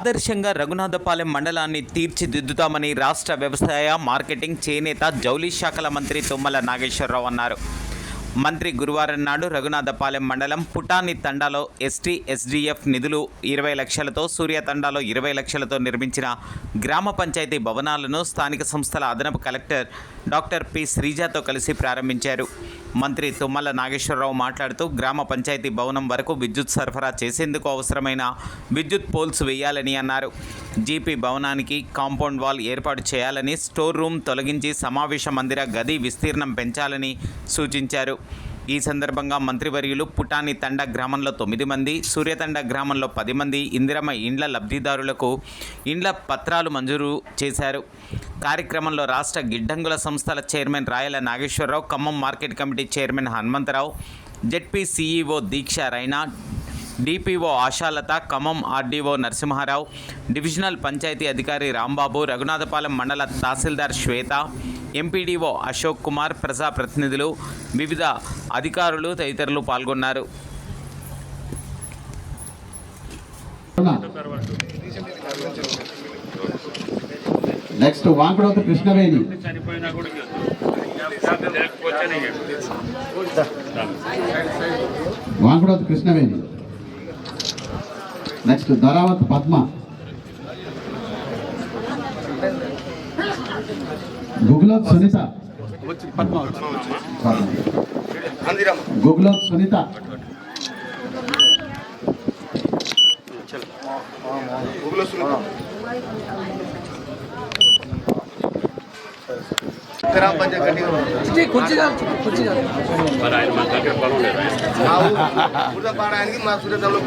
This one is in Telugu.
ఆదర్శంగా రఘునాథపాలెం మండలాన్ని తీర్చిదిద్దుతామని రాష్ట్ర వ్యవసాయ మార్కెటింగ్ చేనేత జౌళి శాఖల మంత్రి తుమ్మల నాగేశ్వరరావు అన్నారు. మంత్రి గురువారం నాడు రఘునాథపాలెం మండలం పుటాని తండాలో ఎస్టీ ఎస్డీఎఫ్ నిధులు 20 లక్షలతో, సూర్య తండాలో 20 లక్షలతో నిర్మించిన గ్రామ పంచాయతీ భవనాలను స్థానిక సంస్థల అదనపు కలెక్టర్ డాక్టర్ పి శ్రీజాతో కలిసి ప్రారంభించారు. మంత్రి తుమ్మల నాగేశ్వరరావు మాట్లాడుతూ గ్రామ పంచాయతీ భవనం వరకు విద్యుత్ సరఫరా చేసేందుకు అవసరమైన విద్యుత్ పోల్స్ వేయాలని అన్నారు. జీపీ భవనానికి కాంపౌండ్ వాల్ ఏర్పాటు చేయాలని, స్టోర్ రూమ్ తొలగించి సమావేశ మందిర గది విస్తీర్ణం పెంచాలని సూచించారు. ఈ సందర్భంగా మంత్రివర్యులు పుటాని తండ గ్రామంలో 9 మంది, సూర్యతండ గ్రామంలో 10 మంది ఇందిరమ్మ ఇండ్ల లబ్ధిదారులకు ఇండ్ల పత్రాలు మంజూరు చేశారు. కార్యక్రమంలో రాష్ట్ర గిడ్డంగుల సంస్థల chairman Rayala Nageswararao, Khammam market committee chairman Hanumantharao, ZP CEO Deeksha Raina, DPO Ashalatha, Khammam RDO Narasimharao, divisional panchayati అధికారి రాంబాబు, రఘునాథపాలెం మండల తహసీల్దార్ శ్వేత, ఎంపీడీఓ అశోక్ కుమార్, ప్రజాప్రతినిధులు, వివిధ అధికారులు తదితరులు పాల్గొన్నారు. నెక్స్ట్ వాంకుడోతు కృష్ణవేణి, వాంకుడోతు కృష్ణవేణి. నెక్స్ట్ ధరావత్ పద్మ, గుగ్లోత్ సునీత, గుగ్లోత్ సునీత, మా సూర్యతంలో